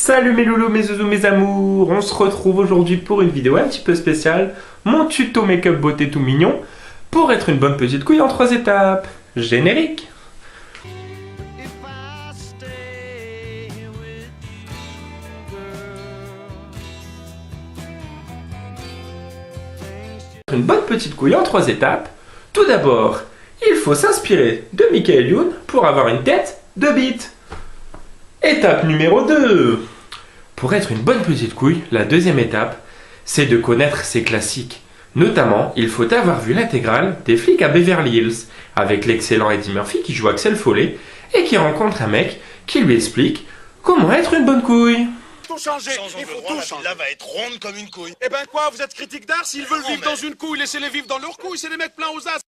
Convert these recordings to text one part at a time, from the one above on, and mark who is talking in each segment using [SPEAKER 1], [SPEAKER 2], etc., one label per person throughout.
[SPEAKER 1] Salut mes loulous, mes zouzous, mes amours. On se retrouve aujourd'hui pour une vidéo un petit peu spéciale. Mon tuto make-up beauté tout mignon pour être une bonne petite couille en 3 étapes. Générique. Une bonne petite couille en 3 étapes. Tout d'abord, il faut s'inspirer de Michael Youn pour avoir une tête de bite. Étape numéro 2. Pour être une bonne petite couille, la deuxième étape, c'est de connaître ses classiques. Notamment, il faut avoir vu l'intégrale des Flics à Beverly Hills, avec l'excellent Eddie Murphy qui joue Axel Foley et qui rencontre un mec qui lui explique comment être une bonne couille.
[SPEAKER 2] Tout changer, il faut tout changer. La va être ronde comme une couille. Eh ben quoi, vous êtes critique d'art? S'ils veulent vivre dans une couille, laissez-les vivre dans leur couille, c'est des mecs pleins aux as.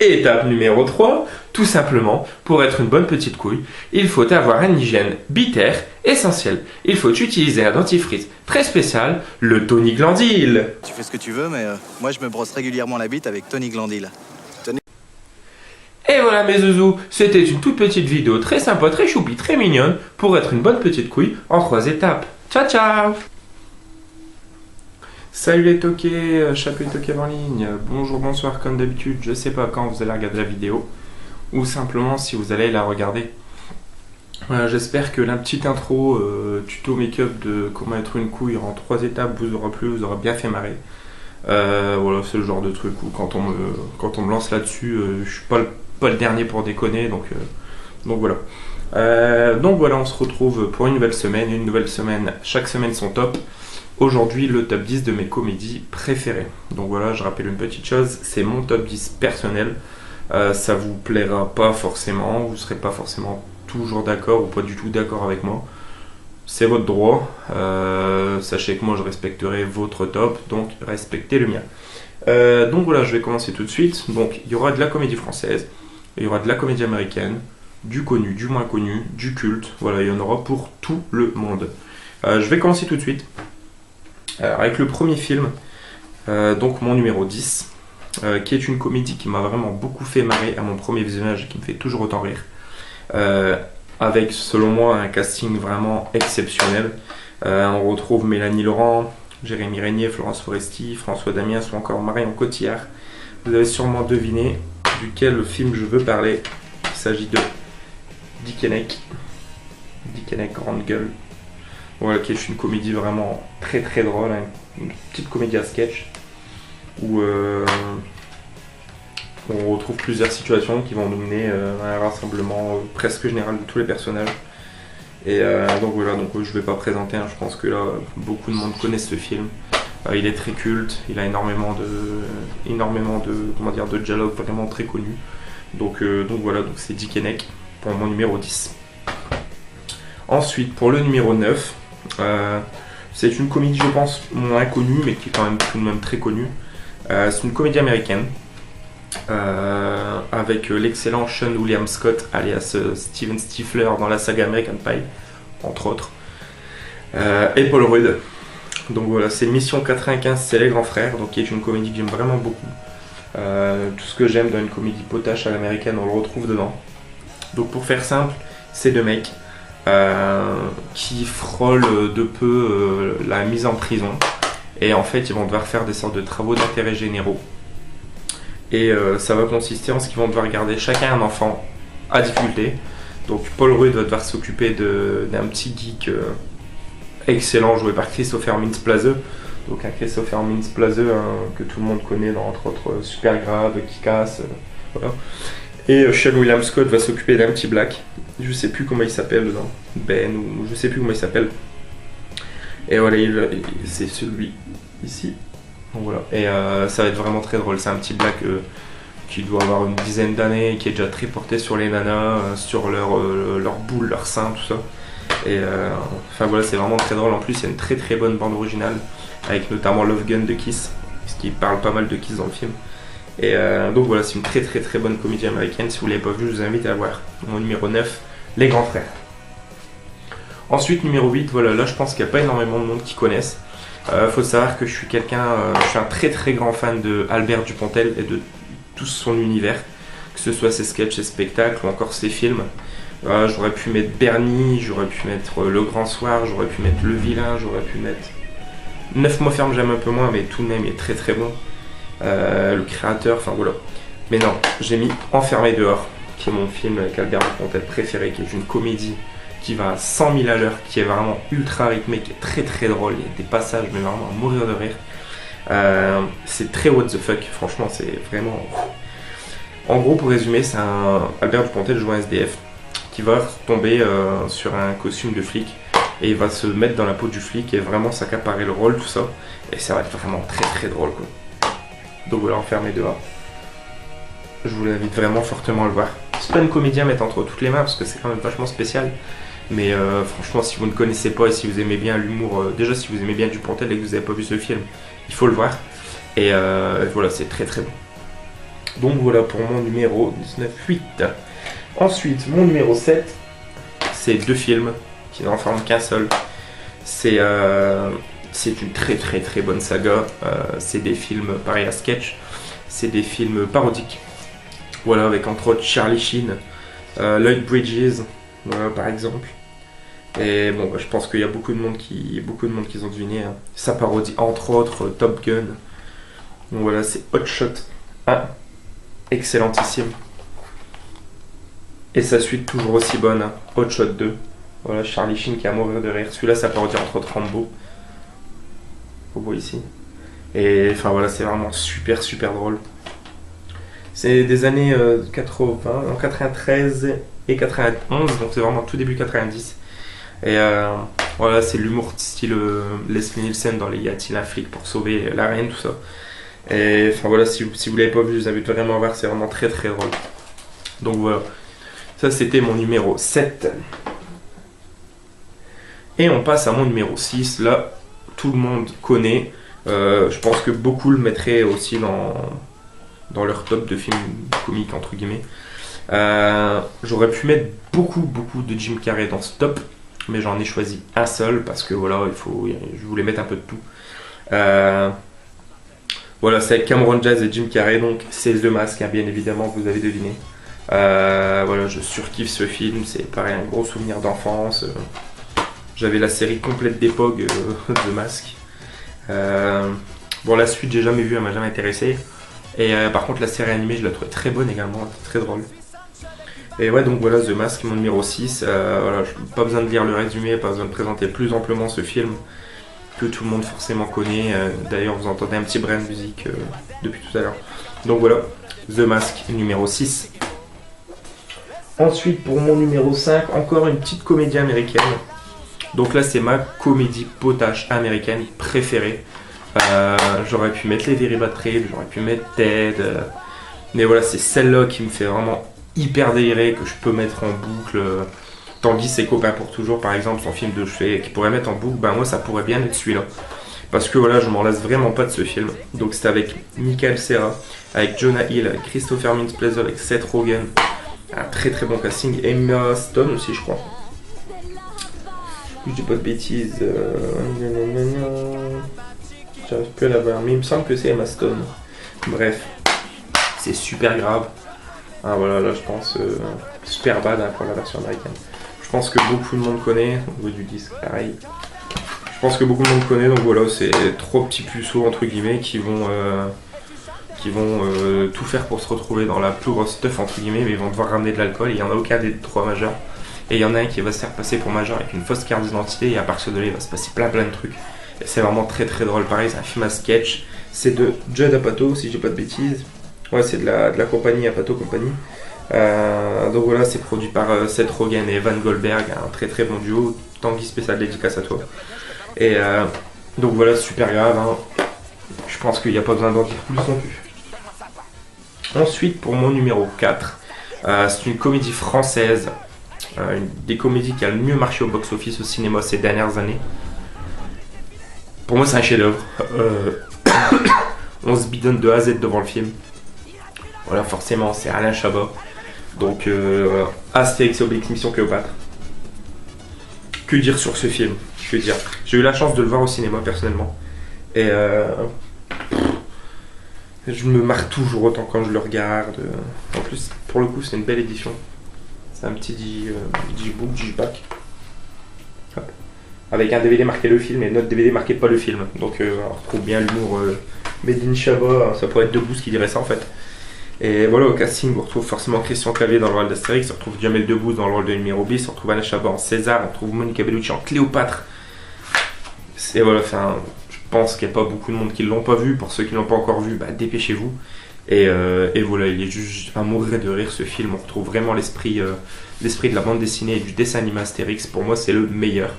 [SPEAKER 1] Étape numéro 3, tout simplement, pour être une bonne petite couille, il faut avoir une hygiène bitaire essentielle. Il faut utiliser un dentifrice très spécial, le Tony Glandil.
[SPEAKER 3] Tu fais ce que tu veux, mais moi je me brosse régulièrement la bite avec Tony Glandil.
[SPEAKER 1] Et voilà mes zouzous, c'était une toute petite vidéo très sympa, très choupi, très mignonne, pour être une bonne petite couille en 3 étapes. Ciao ciao! Salut les toqués, Chapeau et toqués en ligne, bonjour, bonsoir comme d'habitude, je sais pas quand vous allez regarder la vidéo, ou simplement si vous allez la regarder. Voilà, j'espère que la petite intro tuto make-up de comment être une couille en 3 étapes vous aura plu, vous aura bien fait marrer. Voilà, c'est le genre de truc où quand on me lance là-dessus, je suis pas le dernier pour déconner, donc voilà. Donc voilà, on se retrouve pour une nouvelle semaine, chaque semaine son top. Aujourd'hui, le top 10 de mes comédies préférées. Donc voilà, je rappelle une petite chose, c'est mon top 10 personnel. Ça vous plaira pas forcément, vous serez pas forcément toujours d'accord ou pas du tout d'accord avec moi. C'est votre droit. Sachez que moi je respecterai votre top, donc respectez le mien. Donc voilà, je vais commencer tout de suite. Donc il y aura de la comédie française, il y aura de la comédie américaine, du connu, du moins connu, du culte. Voilà, il y en aura pour tout le monde. Je vais commencer tout de suite. Alors, avec le premier film, donc mon numéro 10, qui est une comédie qui m'a vraiment beaucoup fait marrer à mon premier visionnage et qui me fait toujours autant rire. Avec, selon moi, un casting vraiment exceptionnel. On retrouve Mélanie Laurent, Jérémy Régnier, Florence Foresti, François Damiens ou encore Marion Cotillard. Vous avez sûrement deviné duquel film je veux parler. Il s'agit de Dickeneck, Grande Gueule. Voilà, qui est une comédie vraiment très très drôle, hein, une petite comédie à sketch où on retrouve plusieurs situations qui vont nous mener à un rassemblement presque général de tous les personnages. Et donc voilà, donc je vais pas présenter, hein, je pense que là beaucoup de monde connaît ce film. Il est très culte, il a énormément de dialogues vraiment très connus. Donc voilà, donc c'est Dickeneck pour mon numéro 10. Ensuite, pour le numéro 9, c'est une comédie, je pense, moins connue, mais qui est quand même tout de même très connue. C'est une comédie américaine avec l'excellent Sean William Scott, alias Steven Stifler dans la saga American Pie, entre autres, et Paul Rudd. Donc voilà, c'est Mission 95, c'est Les Grands Frères, donc qui est une comédie que j'aime vraiment beaucoup. Tout ce que j'aime dans une comédie potache à l'américaine, on le retrouve dedans. Donc pour faire simple, c'est deux mecs qui frôlent de peu la mise en prison, et en fait ils vont devoir faire des sortes de travaux d'intérêt généraux, et ça va consister en ce qu'ils vont devoir garder chacun un enfant à difficulté. Donc Paul Rudd va devoir s'occuper d'un petit geek excellent joué par Christopher Mintz-Plasse, donc un Christopher Mintz-Plasse que tout le monde connaît dans entre autres Supergrave, Kick-Ass, voilà. Et Sean William Scott va s'occuper d'un petit black, je sais plus comment il s'appelle dedans, Ben ou je sais plus comment il s'appelle. Et voilà, c'est celui ici. Donc voilà. Et ça va être vraiment très drôle, c'est un petit black qui doit avoir une dizaine d'années, qui est déjà très porté sur les nanas, sur leurs boules, leurs seins, tout ça. Et enfin voilà, c'est vraiment très drôle. En plus, il y a une très très bonne bande originale, avec notamment Love Gun de Kiss, parce qu'il parle pas mal de Kiss dans le film. Et donc voilà, c'est une très très très bonne comédie américaine. Si vous ne l'avez pas vue, je vous invite à la voir. Mon numéro 9, Les Grands Frères. Ensuite, numéro 8, voilà, là je pense qu'il n'y a pas énormément de monde qui connaissent. Faut savoir que je suis un très très grand fan de Albert Dupontel et de tout son univers, que ce soit ses sketchs, ses spectacles ou encore ses films. J'aurais pu mettre Bernie, j'aurais pu mettre Le Grand Soir, j'aurais pu mettre Le Vilain, j'aurais pu mettre 9 mois ferme, j'aime un peu moins, mais tout de même il est très très bon. Le Créateur, enfin voilà. Mais non, j'ai mis Enfermé dehors, qui est mon film avec Albert Dupontel préféré, qui est une comédie qui va à 100 000 à l'heure, qui est vraiment ultra rythmé, qui est très très drôle. Il y a des passages, mais vraiment à mourir de rire. C'est très what the fuck, franchement, c'est vraiment. En gros, pour résumer, c'est Albert Dupontel joue un SDF qui va tomber sur un costume de flic et il va se mettre dans la peau du flic et vraiment s'accaparer le rôle, tout ça. Et ça va être vraiment très très drôle, quoi. Donc voilà, Enfermé dehors. Je vous l'invite vraiment fortement à le voir. C'est pas une comédie à mettre entre toutes les mains parce que c'est quand même vachement spécial. Mais franchement, si vous ne connaissez pas et si vous aimez bien l'humour, déjà si vous aimez bien Dupontel et que vous n'avez pas vu ce film, il faut le voir. Et voilà, c'est très très bon. Donc voilà pour mon numéro 19-8. Ensuite, mon numéro 7, c'est 2 films qui n'en forment qu'un seul. C'est une très très très bonne saga. C'est des films pareil à sketch. C'est des films parodiques. Voilà, avec entre autres Charlie Sheen, Lloyd Bridges, voilà, par exemple. Et bon, je pense qu'il y a beaucoup de monde qui ont deviné. Hein. Ça parodie entre autres Top Gun. Donc voilà, c'est Hot Shot 1. Excellentissime. Et sa suite toujours aussi bonne, hein. Hot Shot 2. Voilà, Charlie Sheen qui est à mourir de rire. Celui-là, ça parodie entre autres Rambo. Vous voyez ici. Et enfin voilà, c'est vraiment super super drôle. C'est des années 80, en 93 et 91, donc c'est vraiment tout début 90. Et voilà, c'est l'humour style Leslie Nielsen dans les Y a-t-il un flic pour sauver la reine, tout ça. Et enfin voilà, si vous l'avez pas vu, je vous invite vraiment à voir, c'est vraiment très très drôle. Donc voilà, ça c'était mon numéro 7. Et on passe à mon numéro 6, là tout le monde connaît. Je pense que beaucoup le mettraient aussi dans leur top de films comiques entre guillemets. J'aurais pu mettre beaucoup de Jim Carrey dans ce top, mais j'en ai choisi un seul parce que voilà, je voulais mettre un peu de tout. Voilà, c'est avec Cameron Diaz et Jim Carrey, donc c'est The Mask, hein, bien évidemment, vous avez deviné. Voilà, je surkiffe ce film, c'est pareil, un gros souvenir d'enfance. J'avais la série complète d'époque, The Mask. Bon, la suite, j'ai jamais vu, elle m'a jamais intéressé. Et par contre, la série animée, je la trouvais très bonne également, très drôle. Et ouais, donc voilà, The Mask, mon numéro 6. Voilà, pas besoin de lire le résumé, pas besoin de présenter plus amplement ce film que tout le monde forcément connaît. D'ailleurs, vous entendez un petit brin de musique depuis tout à l'heure. Donc voilà, The Mask, numéro 6. Ensuite, pour mon numéro 5, encore une petite comédie américaine. Donc là, c'est ma comédie potache américaine préférée. J'aurais pu mettre Les Very Bad Trip, j'aurais pu mettre Ted. Mais voilà, c'est celle-là qui me fait vraiment hyper délirer, que je peux mettre en boucle. Tanguy, ses copains pour toujours, par exemple, son film de chevet, qui pourrait mettre en boucle, ben moi ça pourrait bien être celui-là. Parce que voilà, je m'en lasse vraiment pas de ce film. Donc c'était avec Michael Cera, avec Jonah Hill, avec Christopher Mintz-Plasse, avec Seth Rogen. Un très très bon casting. Emma Stone aussi, je crois. Je dis pas de bêtises. J'arrive plus à la voir, mais il me semble que c'est Emma Stone. Bref, c'est super grave. Ah voilà, là je pense super bad hein, pour la version américaine. Je pense que beaucoup de monde connaît, au niveau du disque pareil. Je pense que beaucoup de monde connaît, donc voilà, c'est 3 petits puceaux entre guillemets qui vont tout faire pour se retrouver dans la plus grosse stuff entre guillemets, mais ils vont devoir ramener de l'alcool et il n'y en a aucun des 3 majeurs. Et il y en a un qui va se faire passer pour majeur avec une fausse carte d'identité et à partir de là il va se passer plein de trucs. Et c'est vraiment très très drôle, pareil, c'est un film à sketch. C'est de Judd Apatow si je dis pas de bêtises. Ouais, c'est de la compagnie Apatow Company. Donc voilà, c'est produit par Seth Rogen et Evan Goldberg, un très très bon duo. Tanguy, spécial dédicace à toi. Et donc voilà, super grave. Hein. Je pense qu'il n'y a pas besoin d'en dire plus non plus. Ensuite, pour mon numéro 4, c'est une comédie française. Une des comédies qui a le mieux marché au box-office au cinéma ces dernières années. Pour moi, c'est un chef-d'œuvre. On se bidonne de A à Z devant le film. Voilà, forcément, c'est Alain Chabat. Donc, voilà. Astérix et Obélix, Mission Cléopâtre. Que dire sur ce film? Que dire? J'ai eu la chance de le voir au cinéma, personnellement. Et je me marre toujours autant quand je le regarde. En plus, pour le coup, c'est une belle édition. C'est un petit digibook, digipack. Hop. Avec un DVD marqué le film et notre DVD marqué pas le film. Donc on retrouve bien l'humour Made in Chabat, ça pourrait être Debbouze qui dirait ça en fait. Et voilà, au casting, on retrouve forcément Christian Clavier dans le rôle d'Astérix, on retrouve Jamel Debbouze dans le rôle de numéro bis, on retrouve Alain Chabat en César, on retrouve Monica Bellucci en Cléopâtre. C'est voilà, enfin, je pense qu'il n'y a pas beaucoup de monde qui ne l'ont pas vu. Pour ceux qui ne l'ont pas encore vu, bah, dépêchez-vous. Et voilà, il est juste à mourir de rire ce film. On retrouve vraiment l'esprit de la bande dessinée et du dessin animé Astérix. Pour moi, c'est le meilleur.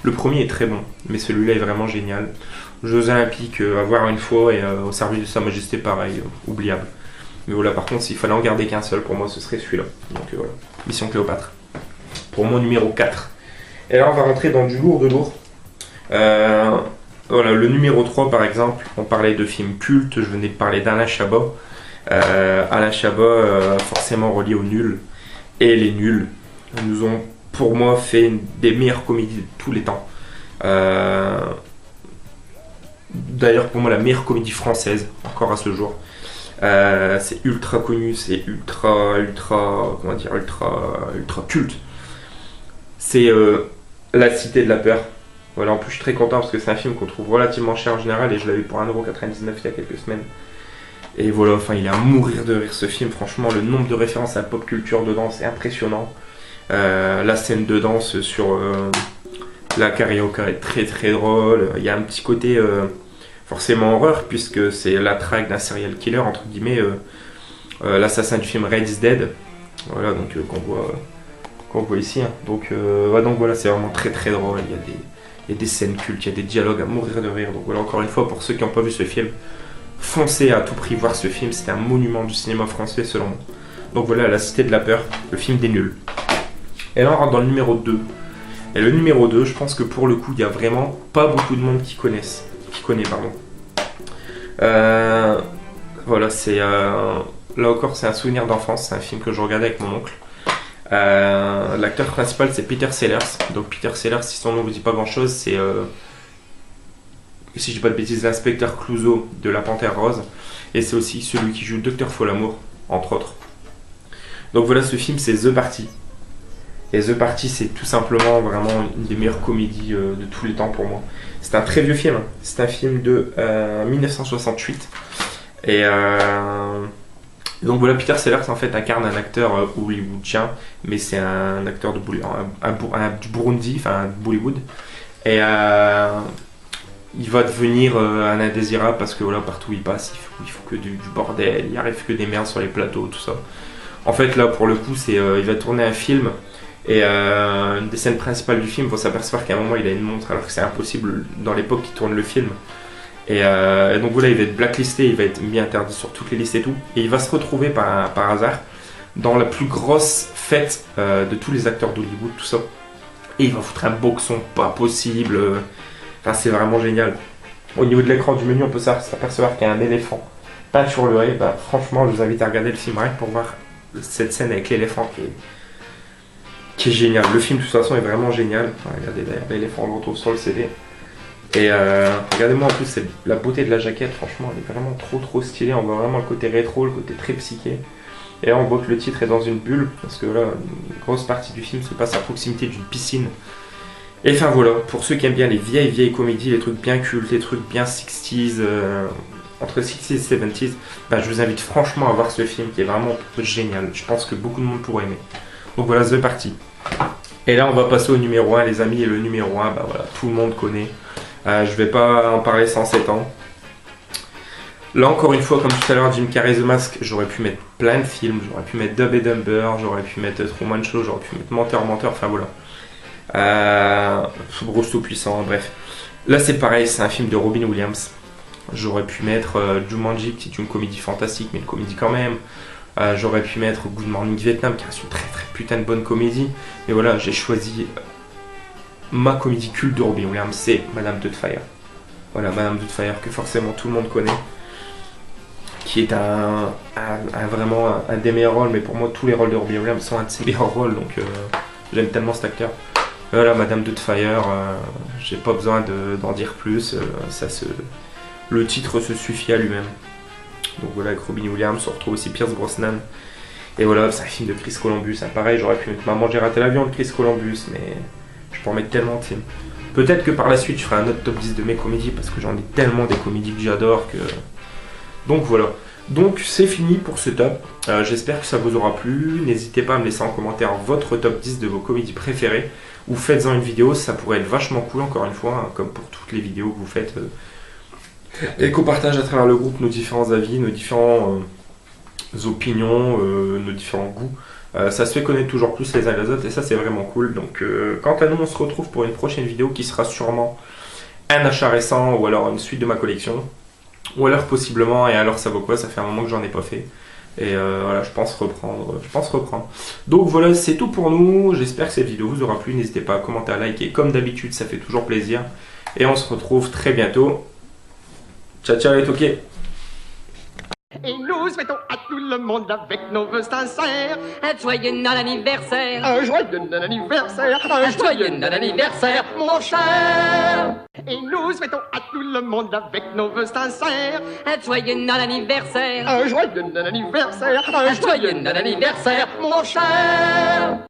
[SPEAKER 1] Le premier est très bon, mais celui-là est vraiment génial. Jeux Olympiques, à voir une fois, et au service de Sa Majesté, pareil, oubliable. Mais voilà, par contre, s'il fallait en garder qu'un seul, pour moi, ce serait celui-là. Donc voilà, Mission Cléopâtre. Pour moi, numéro 4. Et là, on va rentrer dans du lourd de lourd. Voilà, le numéro 3, par exemple, on parlait de films cultes. Je venais de parler d'Alain Chabat. Alain Chabat, forcément relié aux nuls. Et les nuls nous ont, pour moi, fait une des meilleures comédies de tous les temps. D'ailleurs, pour moi, la meilleure comédie française, encore à ce jour. C'est ultra connu, c'est ultra culte. C'est La Cité de la Peur. Voilà, en plus je suis très content parce que c'est un film qu'on trouve relativement cher en général et je l'avais vu pour 1,99€ il y a quelques semaines. Et voilà, enfin il est à mourir de rire ce film, franchement le nombre de références à la pop culture dedans c'est impressionnant. La scène de danse sur la carioca est très très drôle, il y a un petit côté forcément horreur puisque c'est la traque d'un serial killer entre guillemets, l'assassin du film Red is Dead, voilà donc qu'on voit ici. Hein. Donc voilà, c'est vraiment très très drôle, il y a des scènes cultes, il y a des dialogues à mourir de rire. Donc voilà, encore une fois, pour ceux qui n'ont pas vu ce film, foncez à tout prix voir ce film, c'est un monument du cinéma français selon moi. Donc voilà, La Cité de la Peur, le film des nuls. Et là on rentre dans le numéro 2. Et le numéro 2, je pense que pour le coup, il n'y a vraiment pas beaucoup de monde qui connaît. Voilà, c'est là encore, c'est un souvenir d'enfance, c'est un film que je regardais avec mon oncle. L'acteur principal c'est Peter Sellers. Donc Peter Sellers, si son nom vous dit pas grand chose, c'est si je dis pas de bêtises, l'inspecteur Clouseau de La Panthère Rose. Et c'est aussi celui qui joue Dr Folamour, entre autres. Donc voilà, ce film c'est The Party. Et The Party c'est tout simplement vraiment une des meilleures comédies de tous les temps pour moi. C'est un très vieux film, hein. C'est un film de 1968. Et donc voilà, Peter Sellers en fait incarne un acteur hollywoodien, mais c'est un acteur du Burundi, enfin de Bollywood. Et il va devenir un indésirable parce que voilà, partout où il passe, il faut que du bordel, il arrive que des merdes sur les plateaux, tout ça. En fait là pour le coup, c'est il va tourner un film et une des scènes principales du film, il faut s'apercevoir qu'à un moment il a une montre alors que c'est impossible dans l'époque qu'il tourne le film. Et donc voilà, il va être blacklisté, il va être mis interdit sur toutes les listes et tout. Et il va se retrouver par hasard dans la plus grosse fête de tous les acteurs d'Hollywood, tout ça. Et il va foutre un boxon pas possible. Enfin, c'est vraiment génial. Au niveau de l'écran du menu, on peut s'apercevoir qu'il y a un éléphant peinturluré. Bah, franchement, je vous invite à regarder le film rien que pour voir cette scène avec l'éléphant qui est génial. Le film, de toute façon, est vraiment génial. Enfin, regardez d'ailleurs l'éléphant, on le retrouve sur le CD. Et regardez-moi en plus la beauté de la jaquette, franchement elle est vraiment trop stylée, on voit vraiment le côté rétro, le côté très psyché. Et là on voit que le titre est dans une bulle, parce que là une grosse partie du film se passe à proximité d'une piscine. Et enfin voilà, pour ceux qui aiment bien les vieilles comédies, les trucs bien cultes, les trucs bien 60s, entre 60s et 70s, bah, je vous invite franchement à voir ce film qui est vraiment génial, je pense que beaucoup de monde pourrait aimer. Donc voilà, The Party. Et là on va passer au numéro 1 les amis, et le numéro 1, bah voilà, tout le monde connaît. Je vais pas en parler sans s'étendre. Là encore une fois, comme tout à l'heure, Jim Carrey The Mask, j'aurais pu mettre plein de films, j'aurais pu mettre Dumb and Dumber, j'aurais pu mettre Truman Show, j'aurais pu mettre Menteur, enfin voilà. Bruce Tout-Puissant, bref. Là c'est pareil, c'est un film de Robin Williams. J'aurais pu mettre Jumanji, qui est une comédie fantastique, mais une comédie quand même. J'aurais pu mettre Good Morning Vietnam, qui reste une très putain de bonne comédie. Mais voilà, j'ai choisi ma comédie culte de Robin Williams, c'est Madame Doubtfire. Voilà, Madame Doubtfire, que forcément tout le monde connaît. Qui est vraiment un des meilleurs rôles, mais pour moi tous les rôles de Robin Williams sont un de ses meilleurs rôles, donc j'aime tellement cet acteur. Voilà, Madame Doubtfire, j'ai pas besoin d'en dire plus, le titre se suffit à lui-même. Donc voilà, avec Robin Williams, on retrouve aussi Pierce Brosnan. Et voilà, c'est un film de Chris Columbus. Hein, pareil, j'aurais pu mettre Maman, j'ai raté l'avion de Chris Columbus, mais je peux en mettre tellement de films. Peut-être que par la suite, je ferai un autre top 10 de mes comédies, parce que j'en ai tellement des comédies que j'adore que... Donc voilà. Donc c'est fini pour ce top. J'espère que ça vous aura plu. N'hésitez pas à me laisser en commentaire votre top 10 de vos comédies préférées. Ou faites-en une vidéo, ça pourrait être vachement cool, encore une fois, hein, comme pour toutes les vidéos que vous faites. Et qu'on partage à travers le groupe nos différents avis, nos différentes opinions, nos différents goûts. Ça se fait connaître toujours plus les uns les autres et ça c'est vraiment cool. Donc quant à nous, on se retrouve pour une prochaine vidéo qui sera sûrement un achat récent ou alors une suite de ma collection. Ou alors possiblement, et alors ça vaut quoi, ça fait un moment que j'en ai pas fait. Et voilà, je pense reprendre. Donc voilà, c'est tout pour nous. J'espère que cette vidéo vous aura plu. N'hésitez pas à commenter, à liker. Comme d'habitude, ça fait toujours plaisir. Et on se retrouve très bientôt. Ciao, ciao les toqués.
[SPEAKER 4] Et nous souhaitons à tout le monde avec nos vœux sincères
[SPEAKER 5] Un joyeux anniversaire,
[SPEAKER 4] un joyeux anniversaire, un joyeux anniversaire, mon cher. Et nous souhaitons à tout le monde avec nos vœux sincères
[SPEAKER 5] un joyeux anniversaire,
[SPEAKER 4] un joyeux anniversaire, un joyeux anniversaire, mon cher.